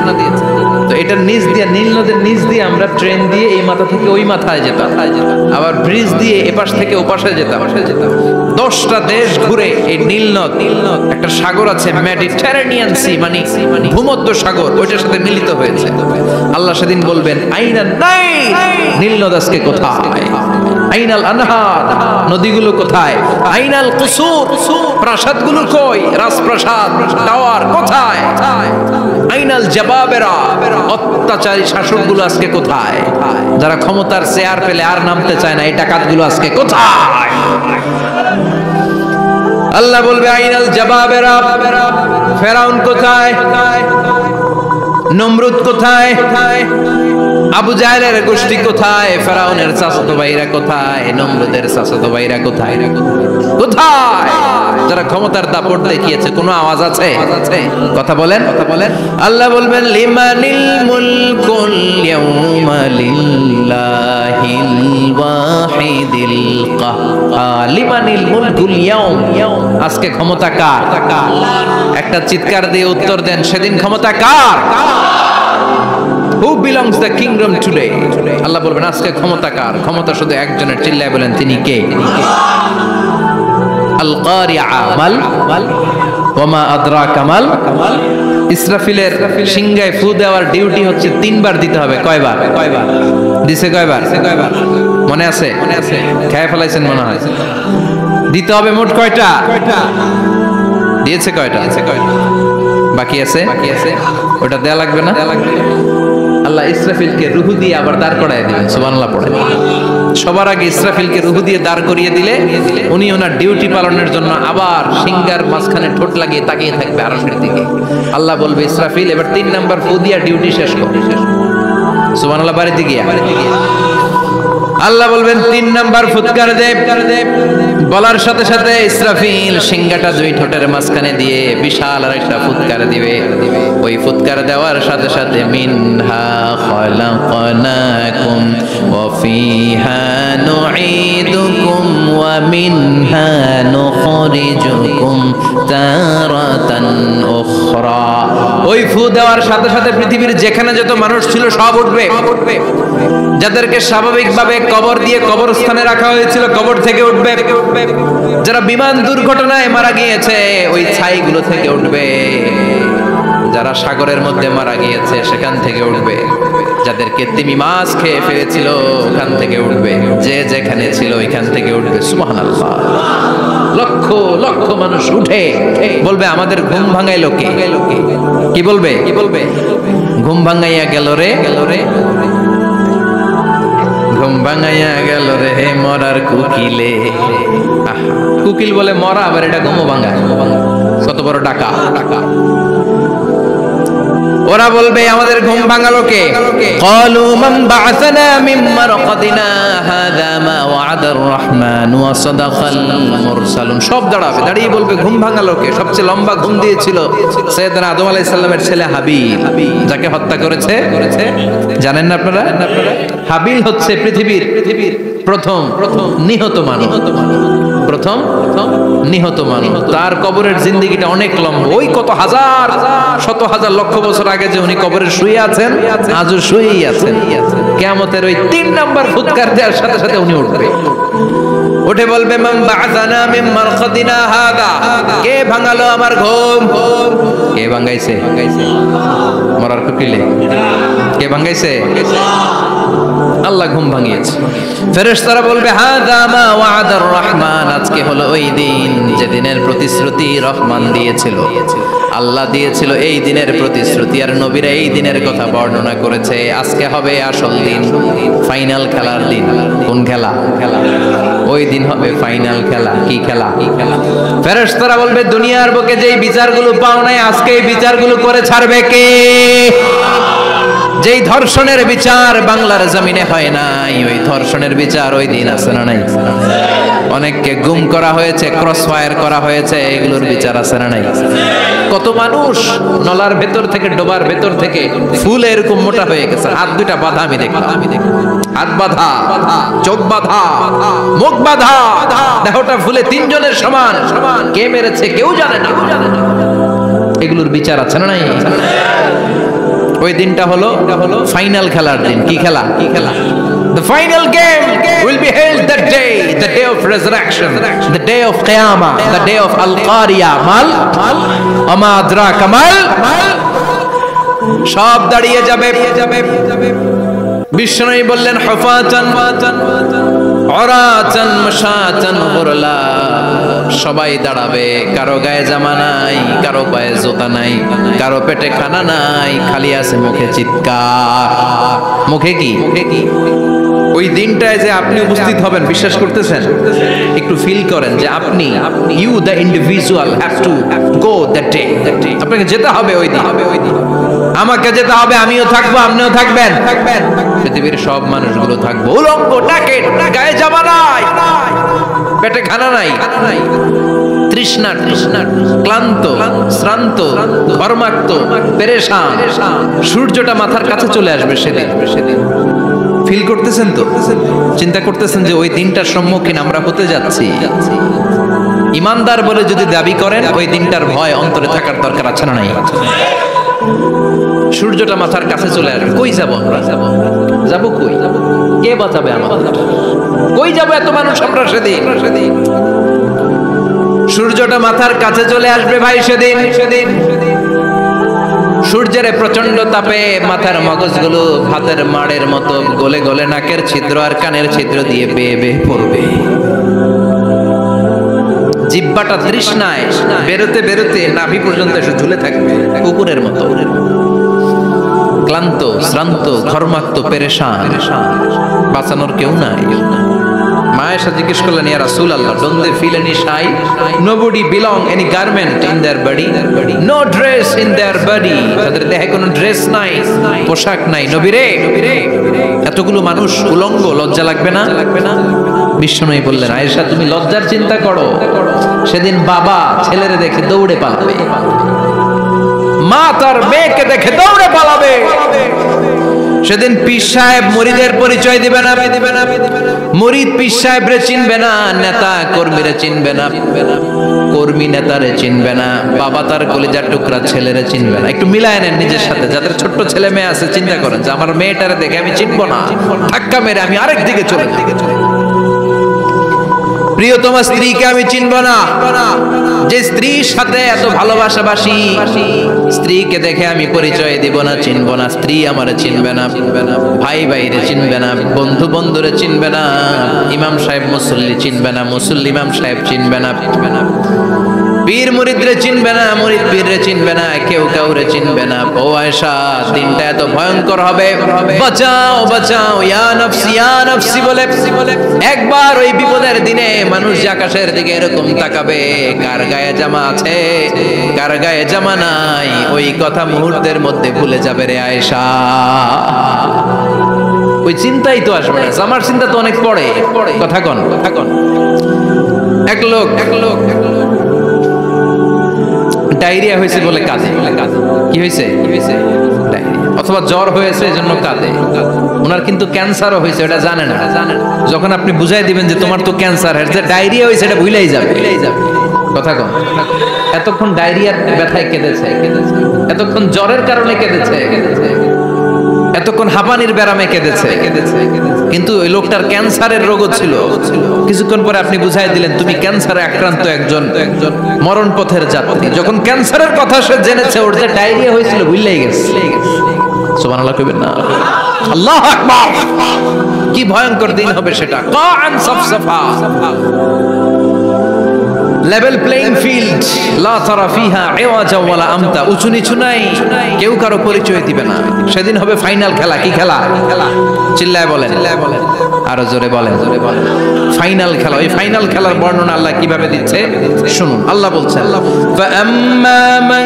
A: তো এটার নিচ দিয়ে, নীল নদের নিচ দিয়ে আমরা ট্রেন দিয়ে এই মাথা থেকে ওই মাথায় যেতাম, আবার ব্রিজ দিয়ে এপাশ থেকে ওপাশে যেতাম। 10টা দেশ ঘুরে এই নীল নদ, একটা সাগর আছে মেডিটেরেনিয়ান সি, মানে ভূমধ্য সাগর, ওইটার সাথে মিলিত হয়েছে। আল্লাহ সেদিন বলবেন আইনা নাই, নীল নদ আজকে কোথায়? আইনাল আনহার, নদীগুলো কোথায়? আইনাল কুসুর, প্রাসাদগুলো কই? রাজপ্রাসাদ, টাওয়ার কোথায়? আইনাল জাবাবেরা, অত্যাচারী শাসকগুলো আজকে কোথায়? যারা ক্ষমতার চেয়ার পেলে আর নামতে চায় না, এই ডাকাতগুলো আজকে কোথায়? আল্লাহ বলবে আইনাল জাবাবেরা, ফেরাউন কোথায়? নমরুদ কোথায়? আবু জাহেলের গোষ্ঠী কোথায়? ফেরাউনের চাচাতো ভাইরা কোথায়? নমরুদের চাচাতো ভাইরা কোথায়? কোথায়? যারা ক্ষমতার দাপট দেখিয়েছে, কোনো আওয়াজ আছে? কথা বলেন, কথা বলেন। আল্লাহ বলবেন লিমানিল মুলকুল ইয়াউমা লিল্লাহিল ওয়াহিদিল কাহ্হার। লিমানিল মুলকুল ইয়াউম, আজকে ক্ষমতা কার? একটা চিৎকার দিয়ে উত্তর দেন, সেদিন ক্ষমতা কার? Who belongs the kingdom today? আল্লাহ বলবেন আজকে ক্ষমতা কার? ক্ষমতা শুধু একজনের, চিল্লায় বলেন তিনি কে? আল কারিআ মাল ওয়ামা আদরাকা মাল। ইসরাফিলের সিংহায় ফু দেওয়ার ডিউটি হচ্ছে 3 বার দিতে হবে। কয়বার? দিছে কয়বার? মনে আছে? খেয়ে ফেলাইছেন মনে হয়। দিতে হবে মোট কয়টা? দিয়েছে কয়টা? বাকি আছে? ওটা দেয়া লাগবে না? আল্লাহ ইসরাফিলকে রুহু দিয়ে আবার দাঁড় করায় দিবেন। সুবহানাল্লাহ পড়ে। সবার আগে ইসরাফিলকে রুহু দিয়ে দাঁড় করিয়ে দিলে উনি ওনার ডিউটি পালনের জন্য আবার সিংহার মাঝখানে ঠোঁট লাগিয়ে তাকিয়ে থাকবে আরশের দিকে। আল্লাহ বলবে ইসরাফিল এবার 3 নাম্বার ফু দিয়া ডিউটি শেষ কর। সুবহানাল্লাহ। বাড়িতে গিয়া আল্লাহ বলবেন 3 নাম্বার ফুৎকার দে। বলার সাথে সাথে ইসরাফিল সিংহাটা 2 ঠোঁটের মাঝখানে দিয়ে বিশাল আরেকটা ফুৎকার দিবে। ওই ফুৎকার দেওয়ার সাথে সাথে মিনহা খালাকনাকুম ওয়া ফিহা নুঈদুকুম ওয়া মিনহা নুখরিজুকুম তারাতান উখরা। ওই ফু দেওয়ার সাথে সাথে পৃথিবীর যেখানে যত মানুষ ছিল সব উঠবে। যাদেরকে স্বাভাবিকভাবে কবর দিয়ে কবরস্থানে রাখা হয়েছিল কবর থেকে উঠবে। যারা বিমান দুর্ঘটনায় মারা গিয়েছে ওই ছাইগুলো থেকে উঠবে। যারা সাগরের মধ্যে মারা গিয়েছে সেখান থেকে উঠবে। যাদেরকে তিমি মাছ খেয়ে ফেলেছিল ওখান থেকে উঠবে। যে যেখানে ছিল ওইখান থেকে উঠবে। সুবহানাল্লাহ। লক্ষ লক্ষ মানুষ উঠে বলবে আমাদের ঘুম ভাঙাইলো কে? কি বলবে? ঘুম ভাঙাইয়া গেল রে, ঘুম ভাঙাইয়া গেল রে মরার কুকিলে। কুকিল বলে মরা, আবার এটা ঘুম ভাঙায়। কত বড় ডাকা! ওরা বলবে আমাদের ঘুম ভাঙালো কে? ক্বালু মান বা'আসানা মিন মারকাদিনা হাযা মা ওয়া'আদার রহমান ওয়া সাদাকাল মুরসালুন। সব দাঁড়াবে, দাঁড়িয়ে বলবে ঘুম ভাঙালো কে? সবচেয়ে লম্বা ঘুম দিয়েছিল সাইয়েদনা আদম আলাইহিস সালামের ছেলে হাবিল, যাকে হত্যা করেছে। জানেন না আপনারা? হাবিল হচ্ছে পৃথিবীর প্রথম নিহত মানব। প্রথম নিহত মানব। তার কবরের জিন্দেগিটা অনেক লম্বা। ওই কত হাজার শত হাজার লক্ষ বছর আগে যে উনি কবরে শুয়ে আছেন, আজও শুয়েই আছেন। কিয়ামতের ওই 3 নাম্বার ফুৎকার দেওয়ার সাথে সাথে উনি উঠবে। উঠে বলবে মান বা'আসানা মিন মারকাদিনা হাযা। কে ভাঙালো আমার ঘুম? কে ভাঙাইছে? মরার কুকিলে কে ভাঙাইছে? আল্লাহ ঘুম ভাঙিয়েছে। ফেরেশতারা বলবে হাযা মা ওয়া'আদার রহমান। আজকে হলো ওই দিন যে দিনের প্রতিশ্রুতি রহমান দিয়েছিল, আল্লাহ দিয়েছিল। এই দিনের প্রতিশ্রুতি আর নবীরা এই দিনের কথা বর্ণনা করেছে। আজকে হবে আসল দিন, ফাইনাল খেলার দিন। কোন খেলা? ওই দিন হবে ফাইনাল খেলা। কি খেলা? ফেরেশতারা বলবে দুনিয়ার বুকে যেই বিচারগুলো পাও নাই আজকে এই বিচারগুলো করে ছাড়বে কে? যেই ধর্ষণের বিচার বাংলার জমিনে হয় নাই, ওই ধর্ষণের বিচার ওই দিন আছে না নাই? অনেককে গুম করা হয়েছে, ক্রস ফায়ার করা হয়েছে, এগুলোর বিচার আছে না নাই? কত মানুষ নলার ভেতর থেকে, ডোবার ভেতর থেকে ফুলে এরকম মোটা হয়ে গেছে। হাত 2টা বাঁধা আমি দেখলাম। হাত বাঁধা, চোখ বাঁধা, মুখ বাঁধা, দেহটা ফুলে 3 জনের সমান। কে মেরেছে কেউ জানে না। এগুলোর বিচার আছে না নাই? ওই দিনটা হলো ফাইনাল খেলার দিন। কি খেলা? The final game will be held that day, the day of resurrection, the day of Qiyamah, the day of Al-Qari'ah. Mal ama adraka mal। সব দাঁড়িয়ে যাবে। বিশ্বনবী বললেন হুফাতান অরাচান মাশাচান গুরলা, সবাই দাঁড়াবে, কারো গায়ে জামা নাই, কারো পায়ে জুতা নাই, কারো পেটে খানা নাই, খালি আছে মুখে চিৎকার। মুখে কি? ওই দিনটায় যে আপনি উপস্থিত হবেন, বিশ্বাস করতেছেন? একটু ফিল করেন যে আপনি, you the individual have to go that day. আপনাকে যেতে হবে ওই দিন, আমাকে যেতে হবে, আমিও থাকবো, আপনিও থাকবেন, পৃথিবীর সব মানুষগুলো থাকবো উলঙ্গ, নাকে, গায়ে জামা নাই, পেটে খানা নাই, তৃষ্ণা, ক্লান্ত, শ্রান্ত, ঘর্মাক্ত, পেরেশান। সূর্যটা মাথার কাছে চলে আসবে সেদিন। ফিল করতেছেন তো? চিন্তা করতেছেন যে ওই দিনটার সম্মুখীন আমরা হতে যাচ্ছি। ইমানদার বলে যদি দাবি করেন, ওই দিনটার ভয় অন্তরে থাকার দরকার আছে না নাই? সূর্যটা মাথার কাছে চলে আসবে, কই যাব আমরা? যাব কই? কে বাঁচাবে আমাদের? কই যাব এত মানুষ আমরা সেদিন? সূর্যটা মাথার কাছে চলে আসবে ভাই সেদিন। সূর্যের প্রচন্ড তাপে মাথার মগজগুলো ভাতের মাড়ের মতো গলে গলে নাকের ছিদ্র আর কানের ছিদ্র দিয়ে বেয়ে বেয়ে পড়বে। জিহ্বাটা তৃষ্ণায় বেরোতে বেরোতে নাভি পর্যন্ত এসে ঝুলে থাকবে কুকুরের মতো। ক্লান্ত, শ্রান্ত, ঘর্মাক্ত, পেরেশান, বাঁচানোর কেউ নাই। মায়ের সাথে জিজ্ঞেস করলেন, ইয়া রাসূলুল্লাহ, don't they feel any shy? Nobody belong any garment in their body, no dress in their body. তাদের দেহে কোনো ড্রেস নাই, পোশাক নাই। নবী রে, এতগুলো মানুষ উলঙ্গ, লজ্জা লাগবে না? বিশ্বনবী বললেন, আয়েশা তুমি লজ্জার চিন্তা করো, সেদিন বাবা ছেলেরে দেখে দৌড়ে পালাবে, মা তার মেয়েকে দেখে দৌড়ে পালাবে। সেদিন পীর সাহেব মুরিদের পরিচয় দিবে না, মুরিদ পীর সাহেবরে চিনবে না, নেতা কর্মীরে চিনবে না, কর্মী নেতারে চিনবে না, বাবা তার কলিজার টুকরা ছেলেরে চিনবে না। একটু মিলায় নেন নিজের সাথে, যাদের ছোট্ট ছেলে মেয়ে আছে, চিন্তা করেন যে আমার মেয়েটারে দেখে আমি চিনবো না, ধাক্কা মেরে আমি আরেক দিকে চলে যাব। প্রিয়তমা স্ত্রীকে আমি চিনব না, যে স্ত্রীর সাথে এত ভালোবাসাবাসি, স্ত্রীকে দেখে আমি পরিচয় দিব না, চিনব না। স্ত্রী আমারে চিনবে না, ভাই ভাইরে চিনবে না, বন্ধু বন্ধুরে চিনবে না, ইমাম সাহেব মুসল্লি চিনবে না, মুসল্লি ইমাম সাহেব চিনবে না, পীর মুরিদরে চিনবে না, মুরিদ পীররে চিনবে না, কেউ কাউরে চিনবে না। ও আয়েশা, দিনটা এত ভয়ঙ্কর হবে, বাঁচাও বাঁচাও, ইয়া নফসি ইয়া নফসি বলে একবার ওই বিপদের দিনে মানুষ যে আকাশের দিকে এরকম তাকাবে, কার গায়ে জামা আছে, কার গায়ে জামা নাই, ওই কথা মুহূর্তের মধ্যে ভুলে যাবে রে আয়েশা। ওই চিন্তাই তো আসবে না, জামার চিন্তা তো অনেক পড়ে। কথা কন। এক লোক ডায়রিয়া হয়েছে বলে কাঁদে। কি হয়েছে? অথবা জ্বর হয়েছে এজন্য কাঁদে। ওনার কিন্তু ক্যান্সারও হয়েছে, এটা জানে না। যখন আপনি বুঝাই দিবেন যে তোমার তো ক্যান্সার, যে ডায়রিয়া হয়েছে এটা ভুলেই যাবে। কথা কম। এতক্ষণ ডায়রিয়ার ব্যথায় কেঁদেছে, এতক্ষণ জ্বরের কারণে কেঁদেছে, এতক্ষণ হাঁপানির ব্যারামে কেঁদেছে, কিন্তু ওই লোকটার ক্যান্সারের রোগও ছিল। কিছুক্ষণ পরে আপনি বুঝাই দিলেন তুমি ক্যান্সারে আক্রান্ত একজন মরণ পথের যাত্রী। যখন ক্যান্সারের কথা সে জেনেছে, ওর যে ডায়রিয়া হয়েছিল ভুলেই গেছে। সুবহানাল্লাহ কইবেন না? আল্লাহু আকবার। কি ভয়ঙ্কর দিন হবে সেটা। কাআন সাফসাফা, লেভেল প্লেইং ফিল্ড, লা তারা ফিহা ইওয়াজা ওয়ালা আমতা, উঁচু নিচু নাই, কেউ কারো পরিচয় দিবে না। সেদিন হবে ফাইনাল খেলা। কি খেলা? চিল্লায় বলেন, আরো জোরে বলেন, ফাইনাল খেলা। ওই ফাইনাল খেলার বর্ণনা আল্লাহ কিভাবে দিচ্ছে শুনুন। আল্লাহ বলছেন, ফাআম্মা মান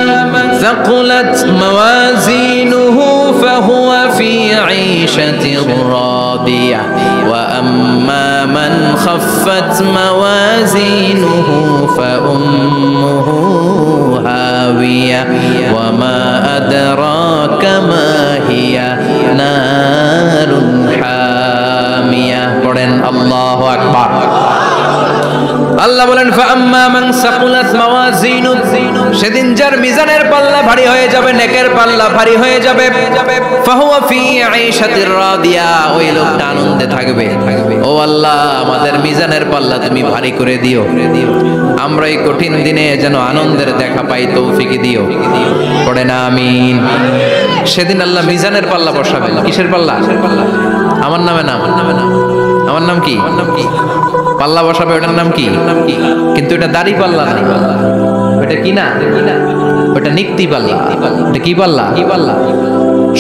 A: যাকুলাত মাওয়াজিনুহু ফাহুয়া ফি ঈশাতির রাদিয়া ওয়া আম্মা মান খাফফাত মাওয়াজিনুহু ফাউম্মুহু হাওিয়া ওয়া মা আদরাকা মা হিয়া নারুন হামিয়া। পড়েন আল্লাহু আকবার। আল্লাহ বলেন, ফাআম্মা মান সাকুলাত মাওয়াজিনু, সেদিন যার মিজানের পাল্লা ভারী হয়ে যাবে, নেকের পাল্লা ভারী হয়ে যাবে, ফাহুয়া ফি ঈশাতির রাদিয়া, ওই লোকটা আনন্দে থাকবে। ও আল্লাহ, আমাদের মিজানের পাল্লা তুমি ভারী করে দিও, আমরা এই কঠিন দিনে যেন আনন্দের দেখা পাই, তৌফিক দিও। পড়ে না আমিন। সেদিন আল্লাহ মিজানের পাল্লা বসাবেন। কিসের পাল্লা? আমার নামে না, আমার নাম কি? পাল্লা বসাবে, ওটার নাম কি? কিন্তু এটা দাড়ি পাল্লা না, ওটা কি না, ওটা নিক্তি পাল্লা। এটা কি পাল্লা?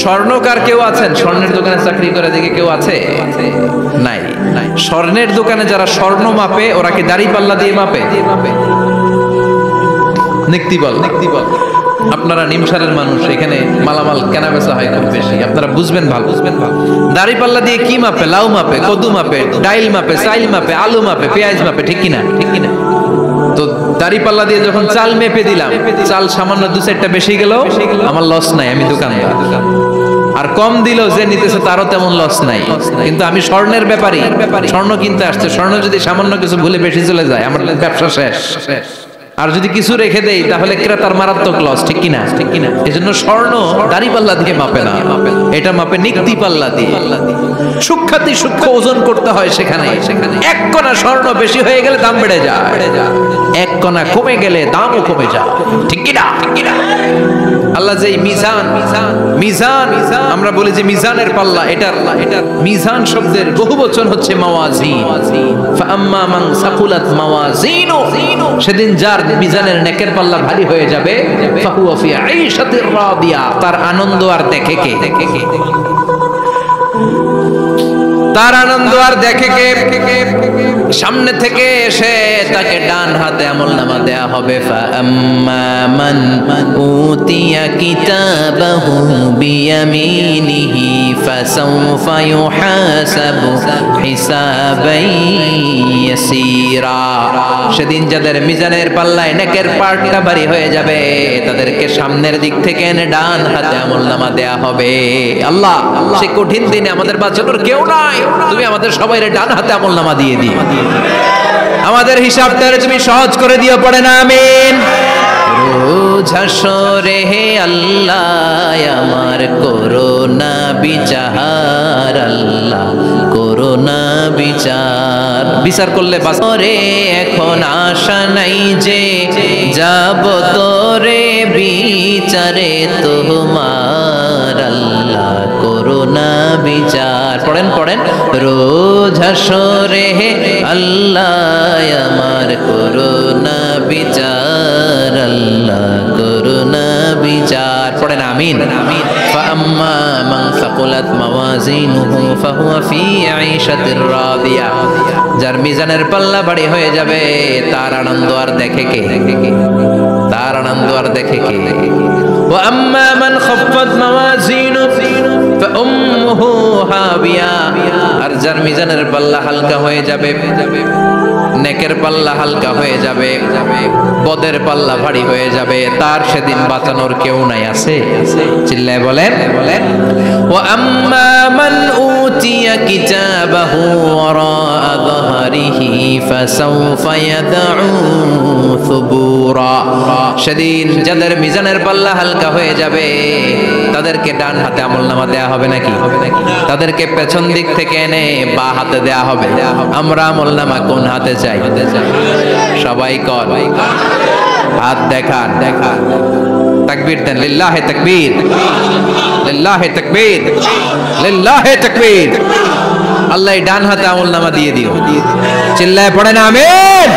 A: স্বর্ণকার কেউ আছেন? স্বর্ণের দোকানে চাকরি করে দেখে কেউ আছে? নাই। স্বর্ণের দোকানে যারা স্বর্ণ মাপে ওরা কি দাড়ি পাল্লা দিয়ে মাপে? নিক্তি পাল্লা। আপনারা নিমসারের মানুষ, এখানে মালামাল কেনা বেচা হয় খুব বেশি, আপনারা বুঝবেন ভালো। দাড়ি পাল্লা দিয়ে কি মাপে? লাউ মাপে, কদু মাপে, ডাইল মাপে, চাইল মাপে, আলু মাপে, পেঁয়াজ মাপে, ঠিক কিনা? তো দাড়ি পাল্লা দিয়ে যখন চাল মেপে দিলাম, চাল সামান্য 2-4টা বেশি গেল, আমার লস নাই, আমি দোকানদার। আর কম দিল যে নিতেছে তারও তেমন লস নাই, কিন্তু আমি স্বর্ণের ব্যাপারী, স্বর্ণ কিনতে আসছে, স্বর্ণ যদি সামান্য কিছু ভুলে বেশি চলে যায় আমার ব্যবসা শেষ। আর যদি কিছু রেখে দেই তাহলে ক্রেতার মারাত্মক লস, ঠিক কিনা? এজন্য স্বর্ণ দাড়ি পাল্লা দিয়ে মাপে না, এটা মাপে নিক্তি পাল্লা দিয়ে। সূক্ষ্মাতি সূক্ষ্ম ওজন করতে হয় সেখানে। এক কণা স্বর্ণ বেশি হয়ে গেলে দাম বেড়ে যায়, এক কণা কমে গেলে দামও কমে যায়, ঠিক কিনা? আল্লাহ যে মিজান, আমরা বলি যে মিজানের পাল্লা, এটার মিজান শব্দের বহুবচন হচ্ছে মাওয়াজিন। ফাআম্মা মান সাকুলাত মাওয়াজিনু, সেদিন যার মিজানের নেকের পাল্লা ভারী হয়ে যাবে, ফাহুয়া ফি আইশাতির রাদিয়া, তার আনন্দ আর দেখে কে? তার আনন্দ আর দেখে কে? সামনে থেকে এসে তাকে ডান হাতে আমলনামা দেয়া হবে। ফাআম্মা মান উতিয়া কিতাবাহু বিয়ামিনিহি ফাসাউফা ইউহাসাবু হিসাবান ইয়াসীরা, সেদিন যাদের মিজানের পাল্লায় নেকের পার্টটা ভারী হয়ে যাবে তাদেরকে সামনের দিক থেকে এনে ডান হাতে আমলনামা দেয়া হবে। আল্লাহ, সেই কঠিন দিনে আমাদের বাঁচানোর কেউ নাই, তুমি আমাদের সবাইরে ডান হাতে আমলনামা দিয়ে দিও, আমাদের হিসাবটারে তুমি সহজ করে দিও, পড়ে না আমিন। রোজ হাসরে হে আল্লাহ আমার করোনা বিচার, আল্লাহ করোনা বিচার, বিচার করলে বাসরে এখন আশা নাই যে যাব তোরে বিচারে তোমার, আল্লাহ করোনা বিচার। পড়েন রোজ হাসরে হে আল্লাহ আমার করোনা বিচার, আল্লাহ করোনা বিচার, পড়েন আমিন। ফাআম্মা মান সাকুলাত মাওয়াজিনুহু ফাহুয়া ফি আইশাতির রাদিয়া, যার মিজানের পাল্লা ভারী হয়ে যাবে তার আনন্দ আর দেখে কে? তার আনন্দ আর দেখে কে? ওয়া আম্মা মান খাফফাত মাওয়াজিনুহু ফাউম্মুহু হাবিয়া, আর যার মিজানের পাল্লা হালকা হয়ে যাবে, নেকের পাল্লা হালকা হয়ে যাবে, বদের পাল্লা ভারী হয়ে যাবে, তার সেদিন বাঁচানোর কেউ নাই। আছে? চিল্লায় বলেন। ওয়া আম্মা মান উতিয়া কিতাবাহু ওয়ারাআ যাহরিহি ফাসাউফা ইয়াদউ সুবুরা, সেদিন যাদের মিজানের পাল্লা হালকা হয়ে যাবে তাদেরকে ডান হাতে আমলনামা দেয়া হবে নাকি? তাদেরকে পেছন দিক থেকে এনে বা হাতে দেয়া হবে। আমরা আমলনামা কোন হাতে চাই? সবাই কর, হাত দেখান, তাকবীর দেন, লিল্লাহে তাকবীর, লিল্লাহে তাকবীর, লিল্লাহে তাকবীর। আল্লাহ ডান হাতে আমলনামা দিয়ে দিও, চিল্লায় পড়েন আমিন।